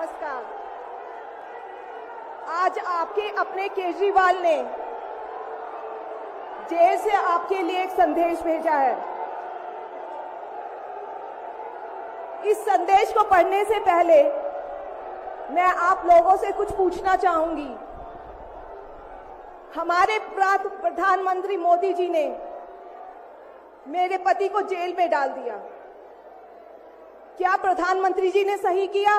नमस्कार। आज आपके अपने केजरीवाल ने जेल से आपके लिए एक संदेश भेजा है। इस संदेश को पढ़ने से पहले मैं आप लोगों से कुछ पूछना चाहूंगी। हमारे प्रधानमंत्री मोदी जी ने मेरे पति को जेल में डाल दिया। क्या प्रधानमंत्री जी ने सही किया?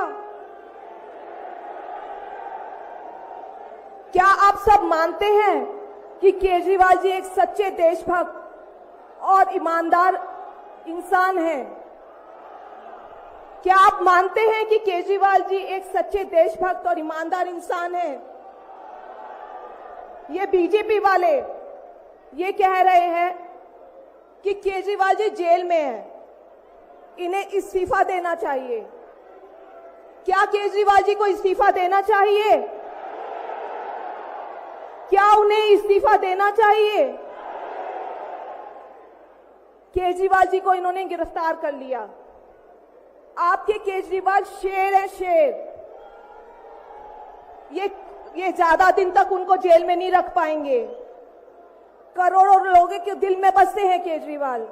क्या आप सब मानते हैं कि केजरीवाल जी एक सच्चे देशभक्त और ईमानदार इंसान हैं? क्या आप मानते हैं कि केजरीवाल जी एक सच्चे देशभक्त और ईमानदार इंसान हैं? ये बीजेपी वाले ये कह रहे हैं कि केजरीवाल जी जेल में हैं, इन्हें इस्तीफा देना चाहिए। क्या केजरीवाल जी को इस्तीफा देना चाहिए? क्या उन्हें इस्तीफा देना चाहिए? केजरीवाल जी को इन्होंने गिरफ्तार कर लिया। आपके केजरीवाल शेर है, शेर। ये ज्यादा दिन तक उनको जेल में नहीं रख पाएंगे। करोड़ों लोगों के दिल में बसते हैं केजरीवाल।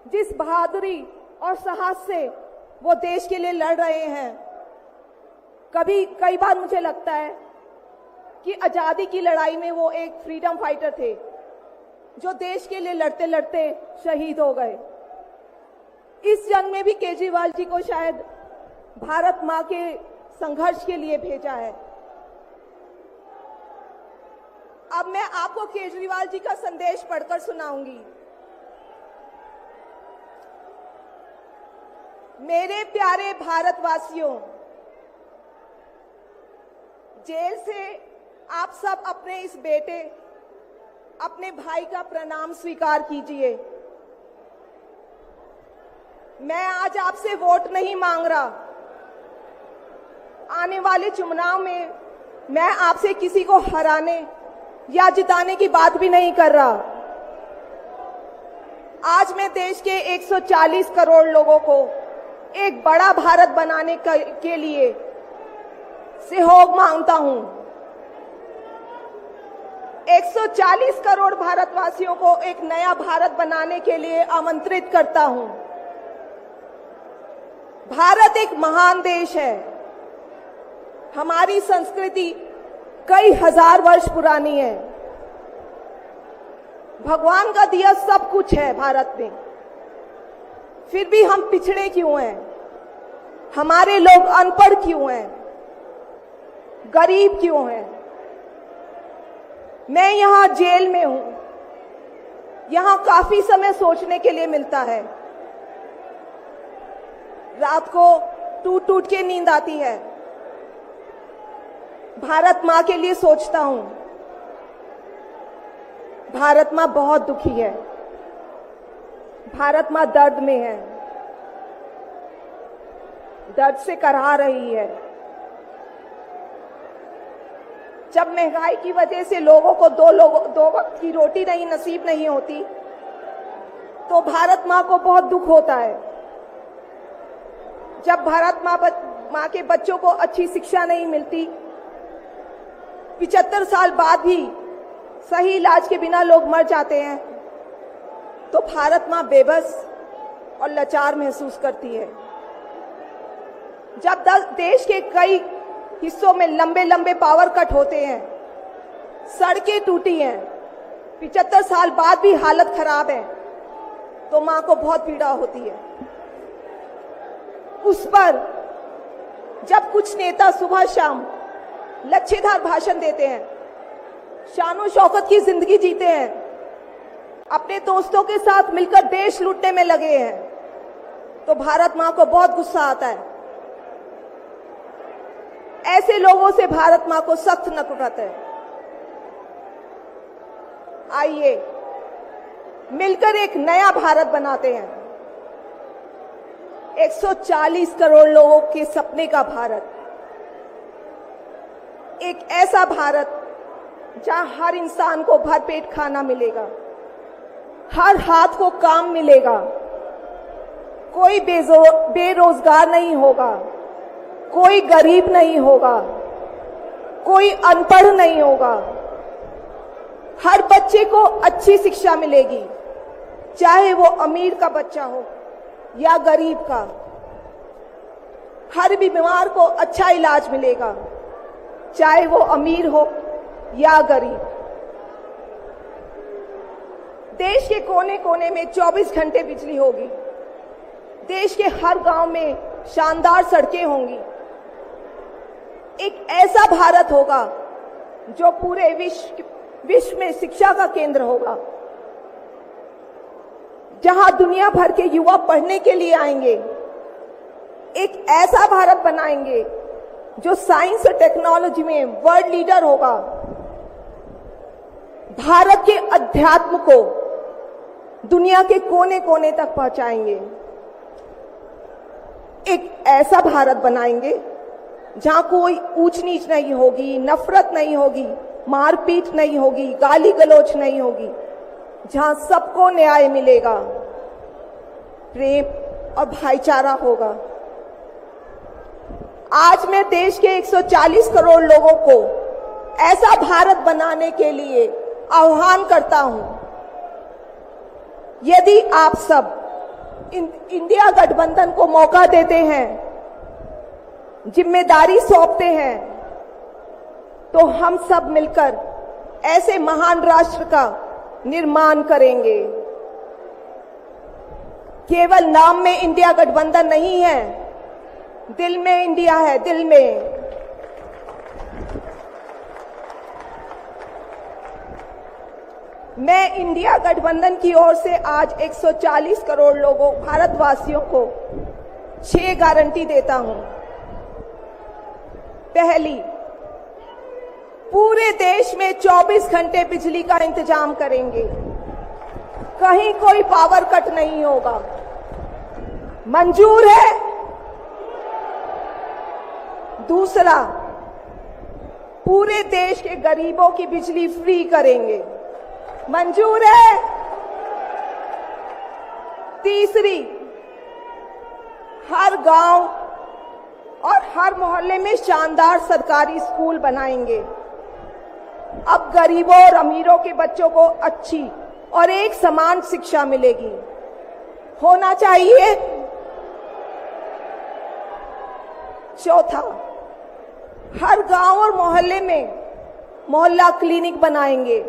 जिस बहादुरी और साहस से वो देश के लिए लड़ रहे हैं, कई बार मुझे लगता है कि आजादी की लड़ाई में वो एक फ्रीडम फाइटर थे जो देश के लिए लड़ते लड़ते शहीद हो गए। इस जंग में भी केजरीवाल जी को शायद भारत मां के संघर्ष के लिए भेजा है। अब मैं आपको केजरीवाल जी का संदेश पढ़कर सुनाऊंगी। मेरे प्यारे भारतवासियों, जेल से आप सब अपने इस बेटे, अपने भाई का प्रणाम स्वीकार कीजिए। मैं आज आपसे वोट नहीं मांग रहा। आने वाले चुनाव में मैं आपसे किसी को हराने या जिताने की बात भी नहीं कर रहा। आज मैं देश के 140 करोड़ लोगों को एक बड़ा भारत बनाने के लिए सहयोग मांगता हूं। 140 करोड़ भारतवासियों को एक नया भारत बनाने के लिए आमंत्रित करता हूं। भारत एक महान देश है। हमारी संस्कृति कई हजार वर्ष पुरानी है। भगवान का दिया सब कुछ है भारत में, फिर भी हम पिछड़े क्यों हैं? हमारे लोग अनपढ़ क्यों हैं? गरीब क्यों हैं? मैं यहां जेल में हूं। यहां काफी समय सोचने के लिए मिलता है। रात को टूट टूट के नींद आती है। भारत मां के लिए सोचता हूं। भारत मां बहुत दुखी है। भारत मां दर्द में है, दर्द से कराह रही है। जब महंगाई की वजह से लोगों को दो वक्त की रोटी नसीब नहीं होती, तो भारत मां को बहुत दुख होता है। जब भारत मां के बच्चों को अच्छी शिक्षा नहीं मिलती, 75 साल बाद भी सही इलाज के बिना लोग मर जाते हैं, तो भारत मां बेबस और लाचार महसूस करती है। जब देश के कई हिस्सों में लंबे लंबे पावर कट होते हैं, सड़कें टूटी हैं, 75 साल बाद भी हालत खराब है, तो मां को बहुत पीड़ा होती है। उस पर जब कुछ नेता सुबह शाम लच्छेदार भाषण देते हैं, शानो शौकत की जिंदगी जीते हैं, अपने दोस्तों के साथ मिलकर देश लूटने में लगे हैं, तो भारत मां को बहुत गुस्सा आता है। ऐसे लोगों से भारत मां को सख्त नफरत है। आइए मिलकर एक नया भारत बनाते हैं। 140 करोड़ लोगों के सपने का भारत। एक ऐसा भारत जहां हर इंसान को भरपेट खाना मिलेगा, हर हाथ को काम मिलेगा, कोई बेरोजगार नहीं होगा, कोई गरीब नहीं होगा, कोई अनपढ़ नहीं होगा। हर बच्चे को अच्छी शिक्षा मिलेगी, चाहे वो अमीर का बच्चा हो या गरीब का। हर बीमार को अच्छा इलाज मिलेगा, चाहे वो अमीर हो या गरीब। देश के कोने कोने में 24 घंटे बिजली होगी। देश के हर गांव में शानदार सड़कें होंगी। एक ऐसा भारत होगा जो पूरे विश्व में शिक्षा का केंद्र होगा, जहां दुनिया भर के युवा पढ़ने के लिए आएंगे। एक ऐसा भारत बनाएंगे जो साइंस और टेक्नोलॉजी में वर्ल्ड लीडर होगा। भारत के अध्यात्म को दुनिया के कोने कोने तक पहुंचाएंगे। एक ऐसा भारत बनाएंगे जहां कोई ऊंच नीच नहीं होगी, नफरत नहीं होगी, मारपीट नहीं होगी, गाली गलौज नहीं होगी, जहां सबको न्याय मिलेगा, प्रेम और भाईचारा होगा। आज मैं देश के 140 करोड़ लोगों को ऐसा भारत बनाने के लिए आह्वान करता हूं। यदि आप सब इंडिया गठबंधन को मौका देते हैं, जिम्मेदारी सौंपते हैं, तो हम सब मिलकर ऐसे महान राष्ट्र का निर्माण करेंगे। केवल नाम में इंडिया गठबंधन नहीं है, दिल में इंडिया है, दिल में। मैं इंडिया गठबंधन की ओर से आज 140 करोड़ लोगों भारतवासियों को 6 गारंटी देता हूं। पहली, पूरे देश में 24 घंटे बिजली का इंतजाम करेंगे, कहीं कोई पावर कट नहीं होगा। मंजूर है? दूसरा, पूरे देश के गरीबों की बिजली फ्री करेंगे। मंजूर है? तीसरी, हर गांव और हर मोहल्ले में शानदार सरकारी स्कूल बनाएंगे। अब गरीबों और अमीरों के बच्चों को अच्छी और एक समान शिक्षा मिलेगी। होना चाहिए। चौथा, हर गांव और मोहल्ले में मोहल्ला क्लिनिक बनाएंगे।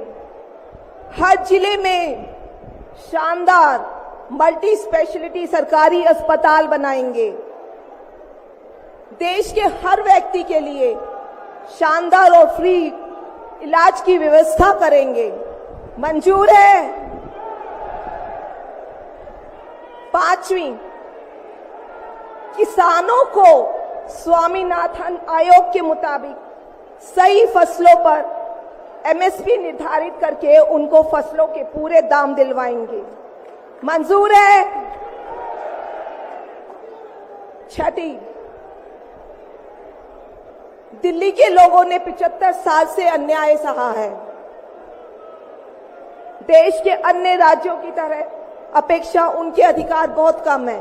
हर जिले में शानदार मल्टी स्पेशलिटी सरकारी अस्पताल बनाएंगे। देश के हर व्यक्ति के लिए शानदार और फ्री इलाज की व्यवस्था करेंगे। मंजूर है? पांचवी, किसानों को स्वामीनाथन आयोग के मुताबिक सही फसलों पर एमएसपी निर्धारित करके उनको फसलों के पूरे दाम दिलवाएंगे। मंजूर है? छठी, दिल्ली के लोगों ने 75 साल से अन्याय सहा है। देश के अन्य राज्यों की तरह अपेक्षा उनके अधिकार बहुत कम है।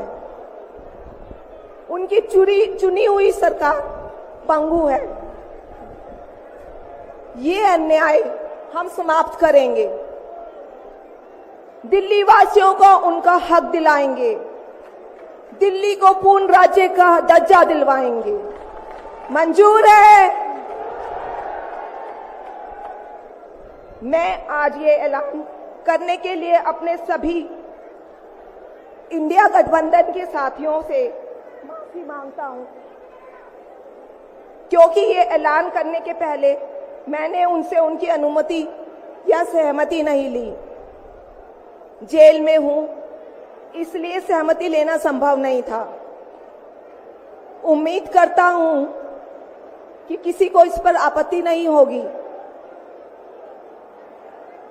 उनकी चुनी हुई सरकार पंगु है। ये अन्याय हम समाप्त करेंगे। दिल्ली वासियों को उनका हक दिलाएंगे। दिल्ली को पूर्ण राज्य का दर्जा दिलवाएंगे। मंजूर है? मैं आज ये ऐलान करने के लिए अपने सभी इंडिया गठबंधन के साथियों से माफी मांगता हूं, क्योंकि ये ऐलान करने के पहले मैंने उनसे उनकी अनुमति या सहमति नहीं ली। जेल में हूं, इसलिए सहमति लेना संभव नहीं था। उम्मीद करता हूं कि किसी को इस पर आपत्ति नहीं होगी।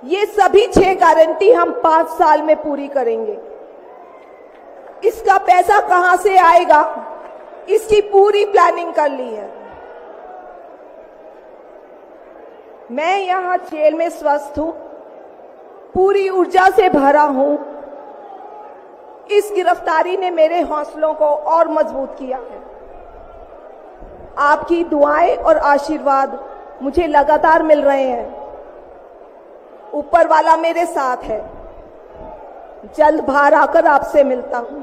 ये सभी 6 गारंटी हम 5 साल में पूरी करेंगे। इसका पैसा कहां से आएगा, इसकी पूरी प्लानिंग कर ली है। मैं यहां जेल में स्वस्थ हूं, पूरी ऊर्जा से भरा हूं। इस गिरफ्तारी ने मेरे हौसलों को और मजबूत किया है। आपकी दुआएं और आशीर्वाद मुझे लगातार मिल रहे हैं। ऊपर वाला मेरे साथ है। जल्द बाहर आकर आपसे मिलता हूं।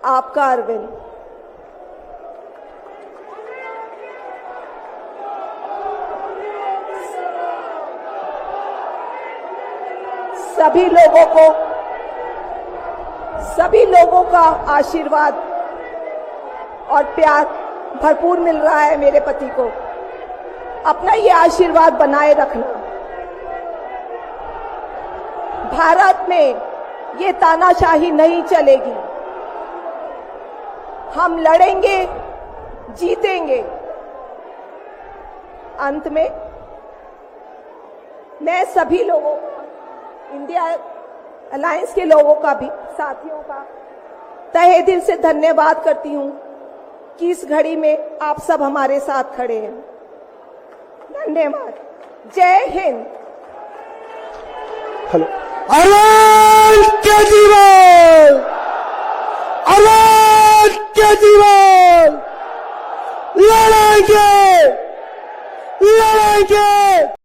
आपका अरविंद। सभी लोगों का आशीर्वाद और प्यार भरपूर मिल रहा है मेरे पति को। अपना ये आशीर्वाद बनाए रखना। भारत में ये तानाशाही नहीं चलेगी। हम लड़ेंगे, जीतेंगे। अंत में मैं सभी लोगों, इंडिया अलायंस के लोगों का भी, साथियों का तहे दिल से धन्यवाद करती हूं कि इस घड़ी में आप सब हमारे साथ खड़े हैं। धन्यवाद। जय हिंद। हेलो। अरविंद केजरीवाल, अरविंद केजरीवाल लड़ेंगे, लड़ेंगे।